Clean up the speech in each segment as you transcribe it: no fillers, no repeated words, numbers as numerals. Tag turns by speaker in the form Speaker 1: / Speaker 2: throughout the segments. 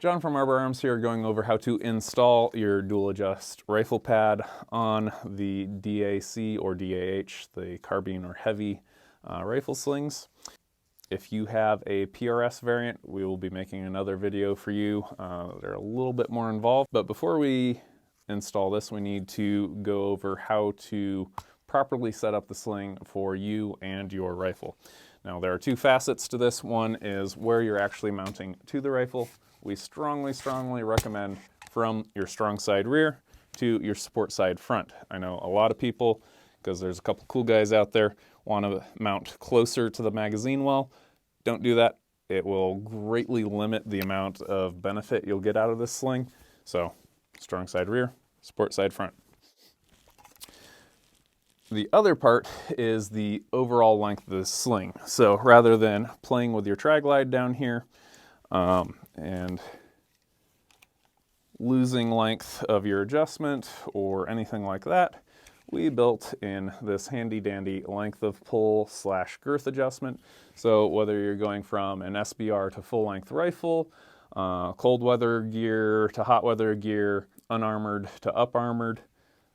Speaker 1: John from Arbor Arms here, going over how to install your dual adjust rifle pad on the DAC or DAH, the carbine or heavy rifle slings. If you have a PRS variant, we will be making another video for you. They're a little bit more involved, but before we install this, we need to go over how to properly set up the sling for you and your rifle. Now, there are two facets to this. One is where you're actually mounting to the rifle. We strongly recommend from your strong side rear to your support side front. I know a lot of people, because there's a couple cool guys out there, want to mount closer to the magazine well. Don't do that. It will greatly limit the amount of benefit you'll get out of this sling. So, strong side rear, support side front. The other part is the overall length of the sling. So rather than playing with your tri-glide down here and losing length of your adjustment or anything like that, we built in this handy dandy length of pull / girth adjustment. So whether you're going from an SBR to full length rifle, cold weather gear to hot weather gear, unarmored to up armored,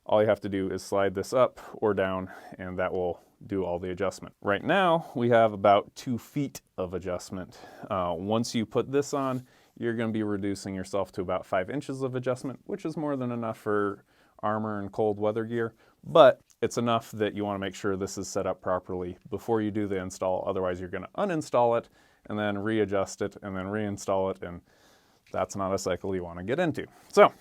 Speaker 1: all you have to do is slide this up or down, and that will do all the adjustment. Right now, we have about 2 feet of adjustment. Once you put this on, you're going to be reducing yourself to about 5 inches of adjustment, which is more than enough for armor and cold weather gear, but it's enough that you want to make sure this is set up properly before you do the install. Otherwise, you're going to uninstall it and then readjust it and then reinstall it, and that's not a cycle you want to get into. So,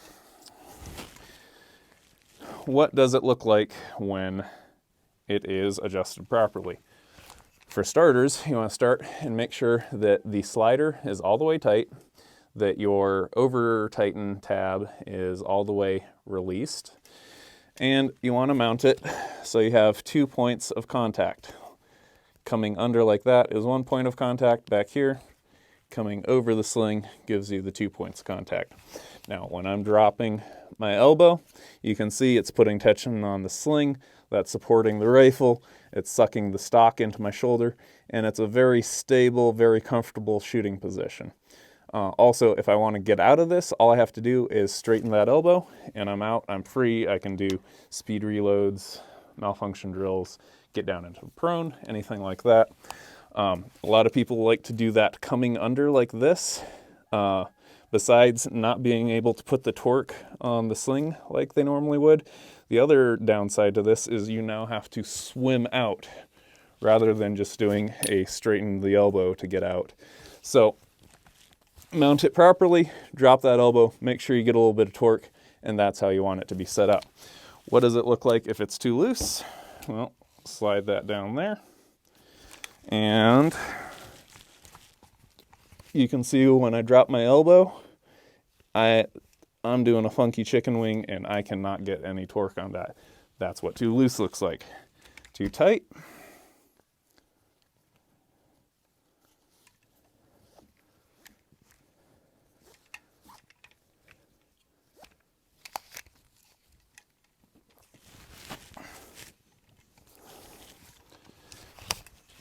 Speaker 1: what does it look like when it is adjusted properly? For starters, you want to start and make sure that the slider is all the way tight, that your over-tighten tab is all the way released, and you want to mount it so you have 2 points of contact. Coming under like that is 1 point of contact back here. Coming over the sling gives you the 2 points of contact. Now, when I'm dropping my elbow, you can see it's putting tension on the sling, that's supporting the rifle, it's sucking the stock into my shoulder, and it's a very stable, very comfortable shooting position. Also, if I want to get out of this, all I have to do is straighten that elbow, and I'm out, I'm free. I can do speed reloads, malfunction drills, get down into prone, anything like that. A lot of people like to do that coming under like this. Besides not being able to put the torque on the sling like they normally would, the other downside to this is you now have to swim out rather than just doing a straighten the elbow to get out. So mount it properly, drop that elbow, make sure you get a little bit of torque, and that's how you want it to be set up. What does it look like if it's too loose? Well, slide that down there. And you can see when I drop my elbow, I'm doing a funky chicken wing and I cannot get any torque on that. That's what too loose looks like. Too tight.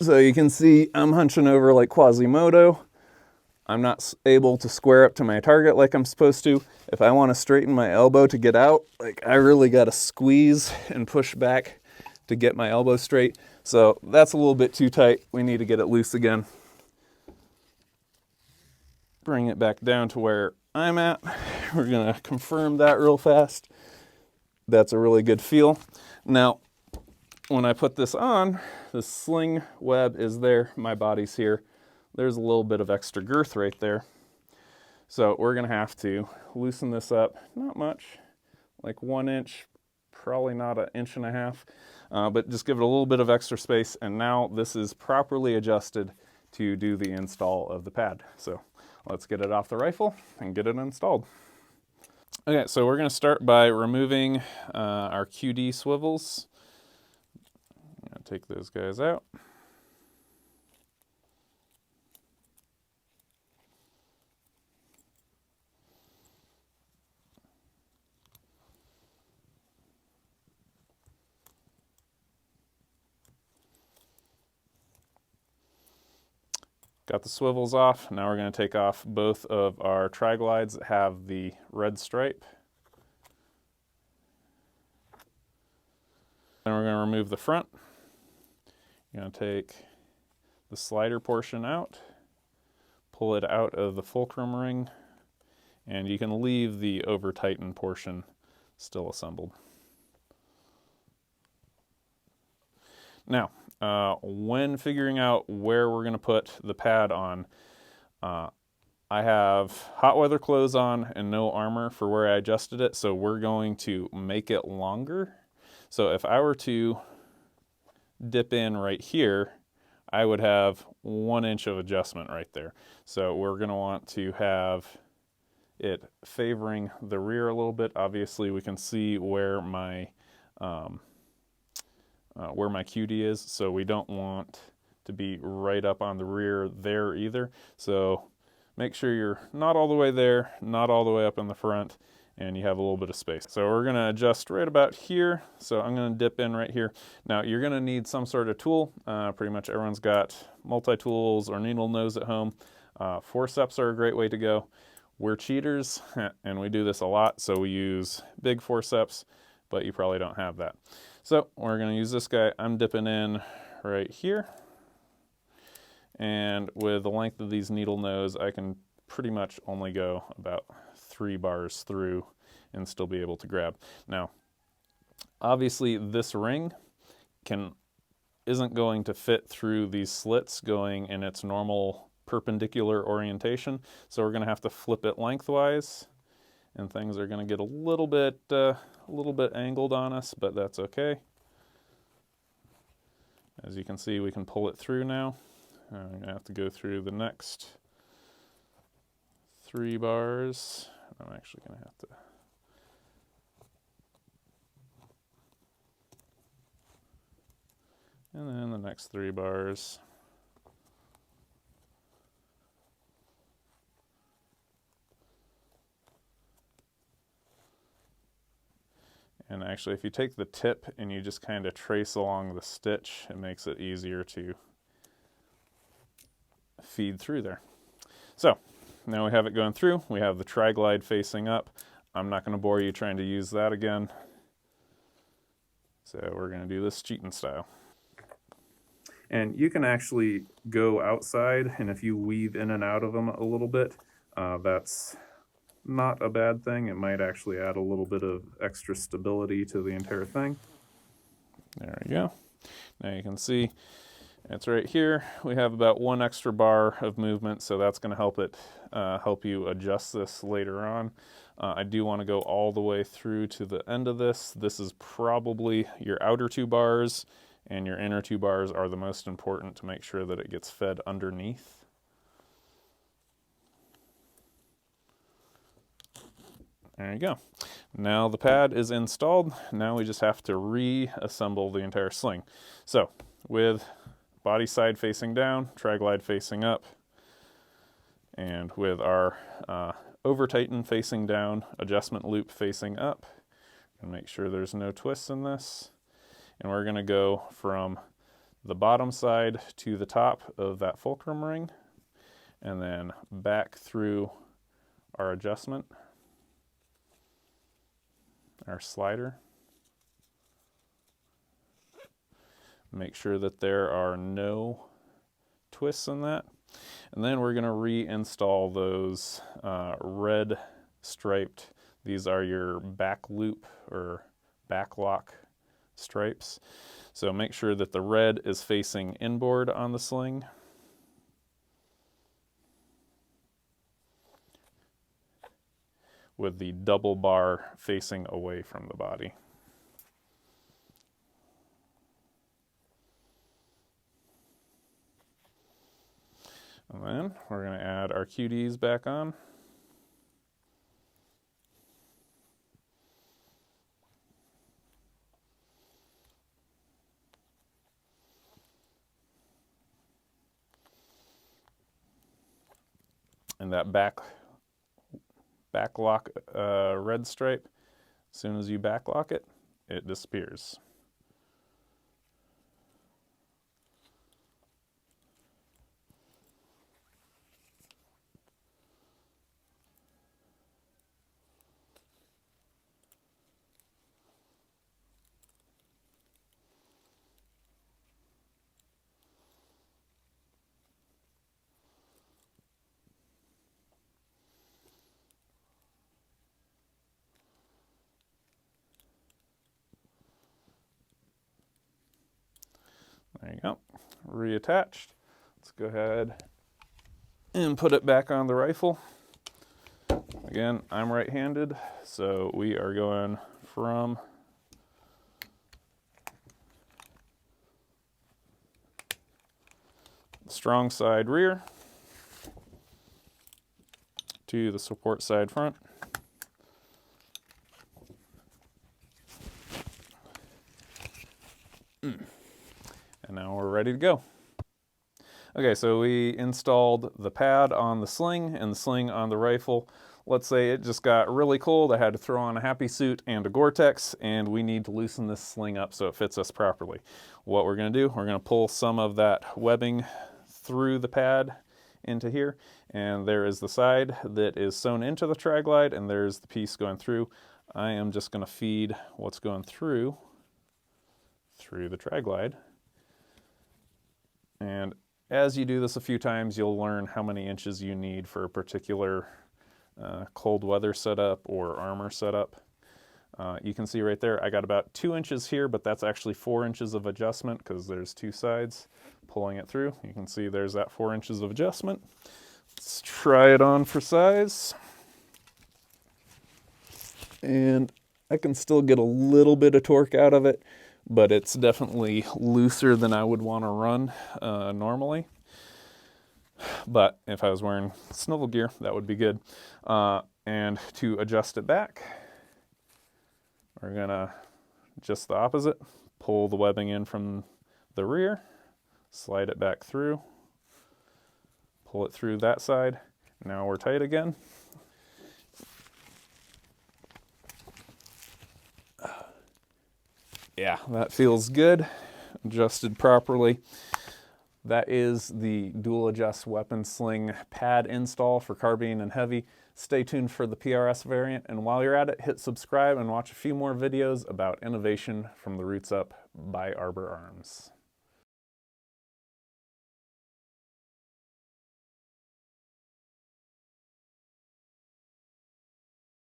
Speaker 1: So you can see I'm hunching over like Quasimodo. I'm not able to square up to my target like I'm supposed to. If I want to straighten my elbow to get out, like I really got to squeeze and push back to get my elbow straight. So that's a little bit too tight. We need to get it loose again. Bring it back down to where I'm at. We're going to confirm that real fast. That's a really good feel. Now, when I put this on, the sling web is there, my body's here. There's a little bit of extra girth right there. So we're gonna have to loosen this up, not much, like 1 inch, probably not 1.5 inches, but just give it a little bit of extra space, and now this is properly adjusted to do the install of the pad. So let's get it off the rifle and get it installed. Okay, so we're gonna start by removing our QD swivels. I'm gonna take those guys out. Got the swivels off. Now we're going to take off both of our tri-glides that have the red stripe. Then we're going to remove the front. You're going to take the slider portion out, pull it out of the fulcrum ring, and you can leave the over-tightened portion still assembled. Now, when figuring out where we're going to put the pad on, I have hot weather clothes on and no armor for where I adjusted it, so we're going to make it longer. So if I were to dip in right here, I would have 1 inch of adjustment right there. So we're going to want to have it favoring the rear a little bit. Obviously, we can see where my QD is, so we don't want to be right up on the rear there either. So make sure you're not all the way there, not all the way up in the front, and you have a little bit of space. So we're going to adjust right about here. So I'm going to dip in right here. Now you're going to need some sort of tool. Pretty much everyone's got multi-tools or needle nose at home. Forceps are a great way to go. We're cheaters, and we do this a lot, so we use big forceps, but you probably don't have that. So we're going to use this guy. I'm dipping in right here. And with the length of these needle nose, I can pretty much only go about 3 bars through and still be able to grab. Now, obviously this ring isn't going to fit through these slits going in its normal perpendicular orientation, so we're going to have to flip it lengthwise, and things are going to get a little bit angled on us, but that's okay. As you can see, we can pull it through now. I'm going to have to go through the next 3 bars. I'm actually going to have to and then the next 3 bars. And actually, if you take the tip and you just kind of trace along the stitch, it makes it easier to feed through there. So now we have it going through. We have the tri-glide facing up. I'm not going to bore you trying to use that again. So we're going to do this cheating style. And you can actually go outside, and if you weave in and out of them a little bit, that's not a bad thing. It might actually add a little bit of extra stability to the entire thing. There we go. Now you can see it's right here. We have about 1 extra bar of movement, so that's going to help you adjust this later on. I do want to go all the way through to the end of this. This is probably your outer 2 bars, and your inner 2 bars are the most important to make sure that it gets fed underneath. There you go. Now the pad is installed. Now we just have to reassemble the entire sling. So with body side facing down, tri-glide facing up, and with our over-tighten facing down, adjustment loop facing up, and make sure there's no twists in this. And we're going to go from the bottom side to the top of that fulcrum ring, and then back through our adjustment, our slider. Make sure that there are no twists in that. And then we're going to reinstall those red striped, these are your back loop or back lock stripes. So make sure that the red is facing inboard on the sling. With the double bar facing away from the body. And then we're going to add our QDs back on. And that back lock red stripe, as soon as you back lock it, it disappears. There you go. Reattached. Let's go ahead and put it back on the rifle. Again, I'm right-handed, so we are going from the strong side rear to the support side front. And now we're ready to go. Okay, so we installed the pad on the sling and the sling on the rifle. Let's say it just got really cold. I had to throw on a happy suit and a Gore-Tex, and we need to loosen this sling up so it fits us properly. What we're going to do, we're going to pull some of that webbing through the pad into here, and there is the side that is sewn into the tri-glide, and there's the piece going through. I am just going to feed what's going through the tri-glide. And as you do this a few times, you'll learn how many inches you need for a particular cold weather setup or armor setup. You can see right there, I got about 2 inches here, but that's actually 4 inches of adjustment because there's two sides pulling it through. You can see there's that 4 inches of adjustment. Let's try it on for size. And I can still get a little bit of torque out of it, but it's definitely looser than I would want to run normally. But if I was wearing snivel gear, that would be good. And to adjust it back, we're gonna just the opposite, pull the webbing in from the rear, slide it back through, pull it through that side. Now we're tight again. Yeah, that feels good, adjusted properly. That is the dual adjust weapon sling pad install for carbine and heavy. Stay tuned for the PRS variant, and while you're at it, hit subscribe and watch a few more videos about innovation from the roots up by Arbor Arms.